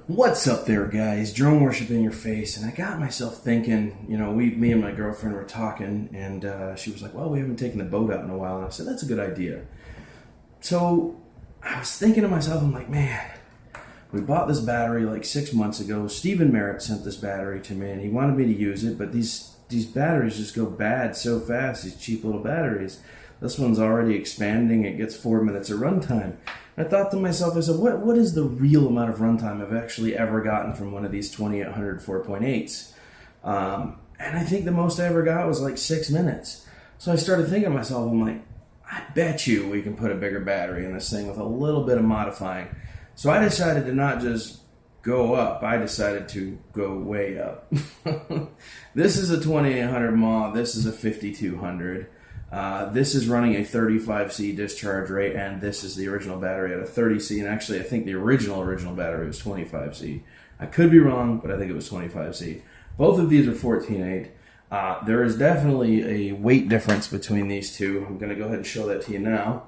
What's up there, guys? Drone worship in your face. And I got myself thinking, me and my girlfriend were talking, and she was like, well, we haven't taken the boat out in a while. And I said, that's a good idea. So I was thinking to myself, I'm like, man, we bought this battery like 6 months ago. Stephen Merritt sent this battery to me, and he wanted me to use it, but these batteries just go bad so fast, these cheap little batteries. This one's already expanding. It gets 4 minutes of runtime. I thought to myself, I said, what is the real amount of runtime I've actually ever gotten from one of these 2800 4.8s? And I think the most I ever got was like 6 minutes. So I started thinking to myself, I'm like, I bet you we can put a bigger battery in this thing with a little bit of modifying. So I decided to not just go up, I decided to go way up. This is a 2800 mAh, this is a 5200. This is running a 35C discharge rate, and this is the original battery at a 30C, and actually I think the original battery was 25C. I could be wrong, but I think it was 25C. Both of these are 14.8. There is definitely a weight difference between these two. I'm going to go ahead and show that to you now.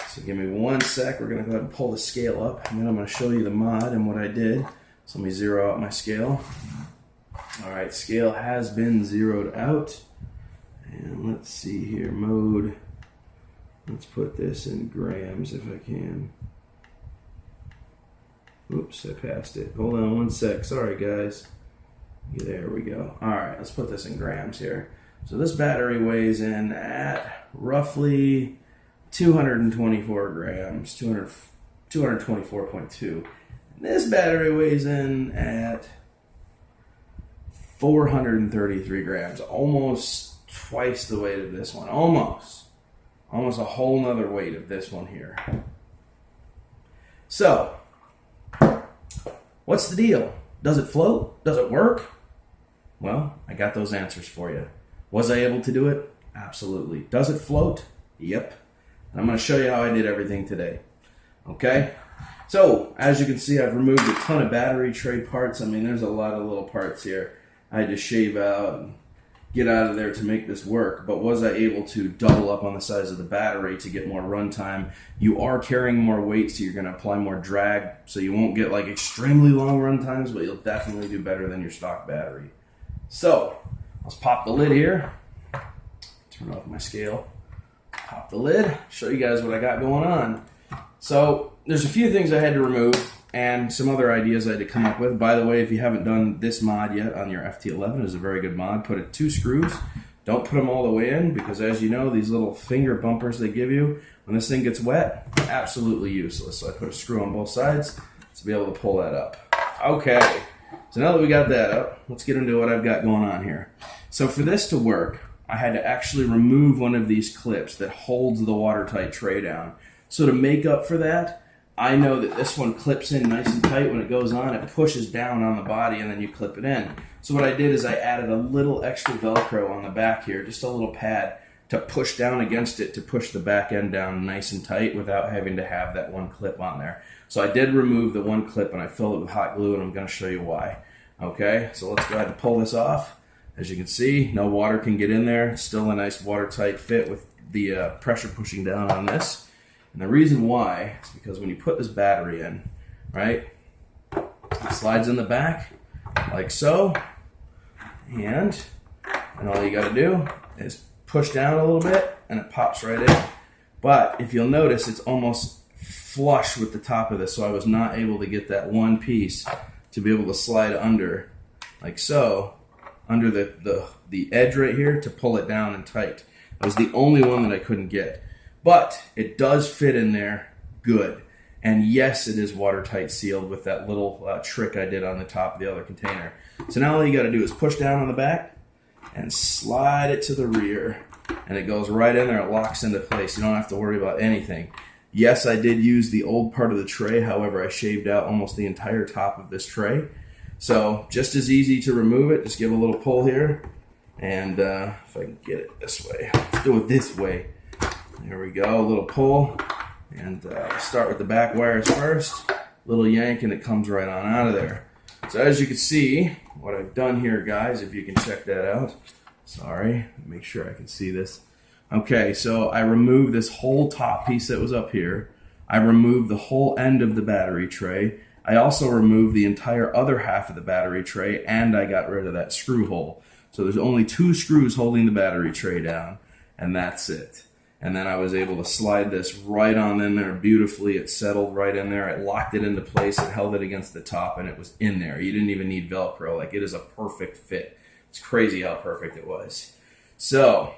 So give me 1 sec. We're going to go ahead and pull the scale up, and then I'm going to show you the mod and what I did. So let me zero out my scale. Alright, scale has been zeroed out. And let's see here, mode. Let's put this in grams if I can. Oops, I passed it. Hold on 1 sec. Sorry, guys. There we go. All right, let's put this in grams here. So this battery weighs in at roughly 224 grams, 224.2. This battery weighs in at 433 grams, almost twice the weight of this one. Almost a whole nother weight of this one here. So, what's the deal? Does it float? Does it work? Well, I got those answers for you. Was I able to do it? Absolutely. Does it float? Yep. And I'm going to show you how I did everything today. Okay? So, as you can see, I've removed a ton of battery tray parts. I mean, there's a lot of little parts here I had to shave out and get out of there to make this work. But was I able to double up on the size of the battery to get more runtime? You are carrying more weight, so you're going to apply more drag, so you won't get like extremely long run times, but you'll definitely do better than your stock battery. So let's pop the lid here, turn off my scale, pop the lid, show you guys what I got going on. So there's a few things I had to remove and some other ideas I had to come up with. By the way, if you haven't done this mod yet on your FT011, it's a very good mod. Put it 2 screws. Don't put them all the way in, because as you know, these little finger bumpers they give you, when this thing gets wet, absolutely useless. So I put a screw on both sides to be able to pull that up. Okay, so now that we got that up, let's get into what I've got going on here. So for this to work, I had to actually remove one of these clips that holds the watertight tray down. So to make up for that, I know that this one clips in nice and tight. When it goes on, it pushes down on the body, and then you clip it in. So what I did is I added a little extra Velcro on the back here, just a little pad to push down against it to push the back end down nice and tight without having to have that one clip on there. So I did remove the one clip, and I filled it with hot glue, and I'm going to show you why. Okay, so let's go ahead and pull this off. As you can see, no water can get in there. It's still a nice watertight fit with the pressure pushing down on this. And the reason why is because when you put this battery in, right, it slides in the back like so, and all you got to do is push down a little bit and it pops right in. But if you'll notice, it's almost flush with the top of this, so I was not able to get that one piece to be able to slide under like so, under the edge right here to pull it down and tight. That was the only one that I couldn't get. But it does fit in there good. And yes, it is watertight sealed with that little trick I did on the top of the other container. So now all you got to do is push down on the back and slide it to the rear. And it goes right in there. It locks into place. You don't have to worry about anything. Yes, I did use the old part of the tray. However, I shaved out almost the entire top of this tray. So just as easy to remove it. Just give a little pull here. And if I can get it this way. Let's do it this way. There we go, a little pull, and start with the back wires first, little yank, and it comes right on out of there. So as you can see, what I've done here, guys, if you can check that out, sorry, make sure I can see this. Okay, so I removed this whole top piece that was up here. I removed the whole end of the battery tray. I also removed the entire other half of the battery tray, and I got rid of that screw hole. So there's only 2 screws holding the battery tray down, and that's it. And then I was able to slide this right on in there beautifully. It settled right in there. It locked it into place. It held it against the top, and it was in there. You didn't even need Velcro. Like, it is a perfect fit. It's crazy how perfect it was. So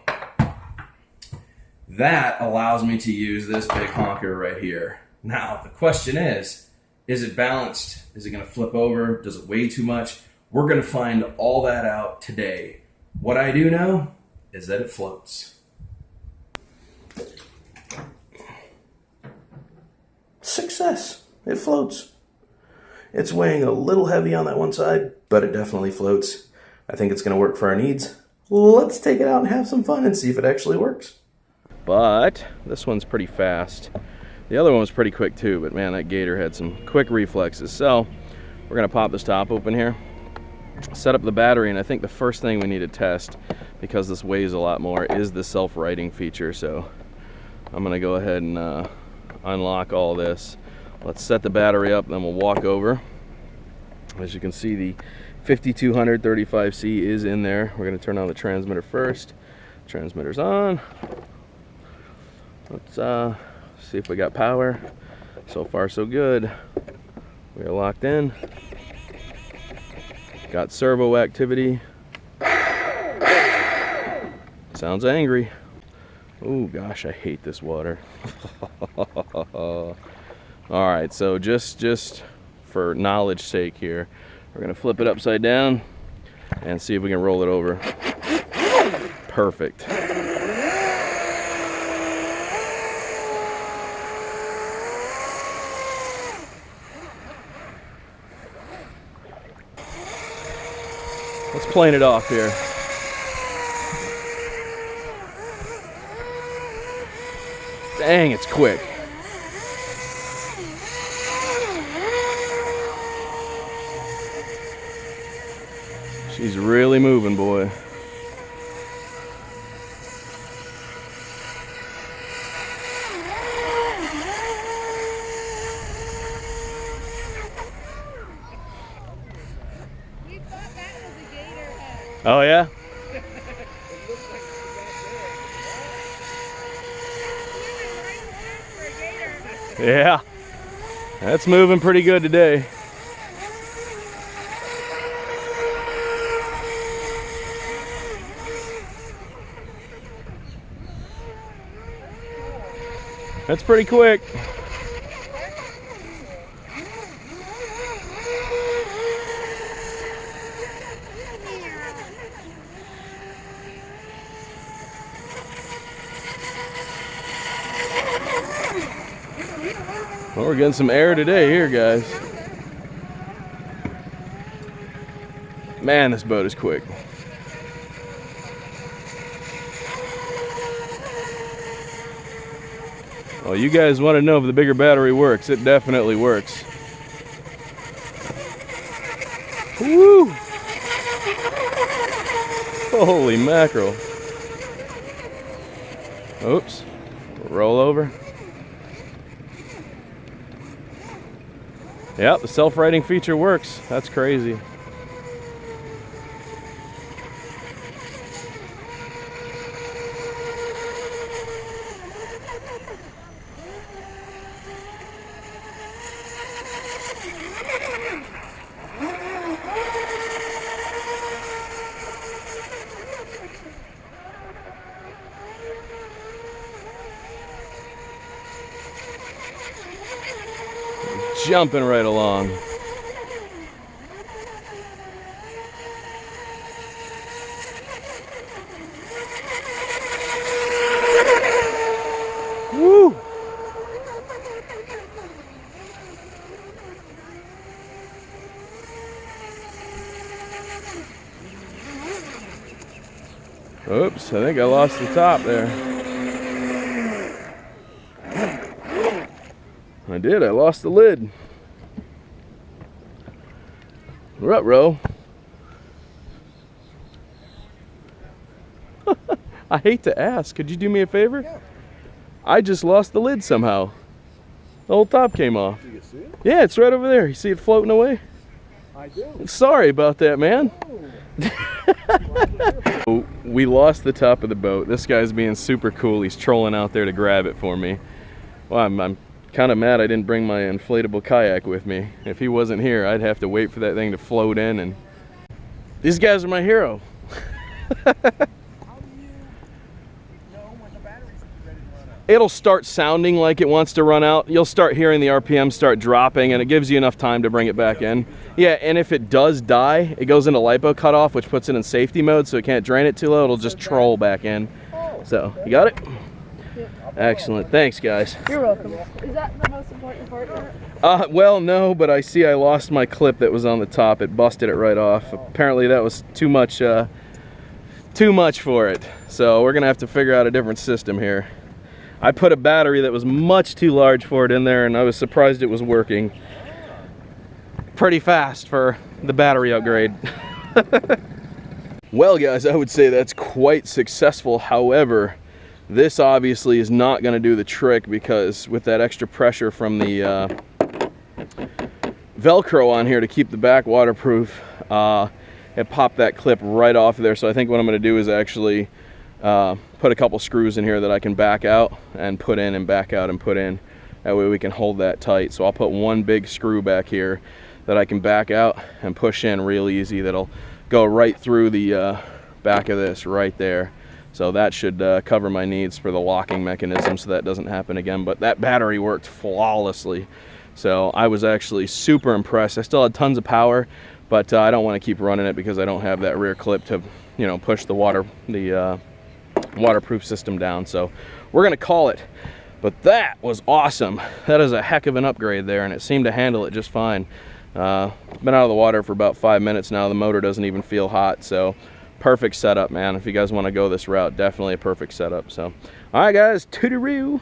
that allows me to use this big honker right here. Now, the question is it balanced? Is it going to flip over? Does it weigh too much? We're going to find all that out today. What I do know is that it floats. Success. It floats. It's weighing a little heavy on that one side, but it definitely floats. I think it's going to work for our needs. Let's take it out and have some fun and see if it actually works. But this one's pretty fast. The other one was pretty quick too, but man, that gator had some quick reflexes. So we're going to pop this top open here, set up the battery, and I think the first thing we need to test, because this weighs a lot more, is the self-righting feature. So I'm going to go ahead and unlock all this. Let's set the battery up, then we'll walk over. As you can see, the 5200 35C is in there. We're going to turn on the transmitter first. Transmitter's on. Let's see if we got power. So far so good. We are locked in. Got servo activity. Sounds angry. Oh gosh, I hate this water. All right, so just for knowledge sake here, we're gonna flip it upside down and see if we can roll it over. Perfect. Let's plane it off here. Dang, it's quick. She's really moving, boy. Oh yeah? Yeah. That's moving pretty good today. That's pretty quick. Well, we're getting some air today here, guys. Man, this boat is quick. Well, you guys want to know if the bigger battery works. It definitely works. Woo! Holy mackerel. Oops. Roll over. Yep, the self-righting feature works. That's crazy. Jumping right along. Woo! Oops, I think I lost the top there. I did, I lost the lid. Ruh-roh. I hate to ask, could you do me a favor? Yeah. I just lost the lid somehow. The whole top came off. You can see it? Yeah, it's right over there. You see it floating away? I do. Sorry about that, man. We lost the top of the boat. This guy's being super cool. He's trolling out there to grab it for me. Well, I'm kind of mad I didn't bring my inflatable kayak with me. If he wasn't here, I'd have to wait for that thing to float in, and these guys are my hero. How do you know when the battery's ready to run out? It'll start sounding like it wants to run out. You'll start hearing the RPM start dropping, and it gives you enough time to bring it back in. Yeah, and if it does die, it goes into LiPo cutoff, which puts it in safety mode, so it can't drain it too low. It'll just troll back in. So, you got it? Excellent. Thanks, guys. You're welcome. Is that the most important part? Well, no, but I see I lost my clip that was on the top. It busted it right off. Apparently that was too much for it. So we're gonna have to figure out a different system here. I put a battery that was much too large for it in there, and I was surprised it was working pretty fast for the battery upgrade. Well, guys, I would say that's quite successful. However, this obviously is not going to do the trick, because with that extra pressure from the Velcro on here to keep the back waterproof, it popped that clip right off there. So I think what I'm going to do is actually put a couple screws in here that I can back out and put in, and back out and put in. That way we can hold that tight. So I'll put one big screw back here that I can back out and push in real easy. That'll go right through the back of this right there. So that should cover my needs for the locking mechanism, so that doesn't happen again. But that battery worked flawlessly. So I was actually super impressed. I still had tons of power, but I don't want to keep running it because I don't have that rear clip to, you know, push the waterproof system down. So we're gonna call it. But that was awesome. That is a heck of an upgrade there, and it seemed to handle it just fine. Been out of the water for about 5 minutes now. The motor doesn't even feel hot. So perfect setup, man. If you guys want to go this route, definitely a perfect setup. So all right, guys, toodaloo.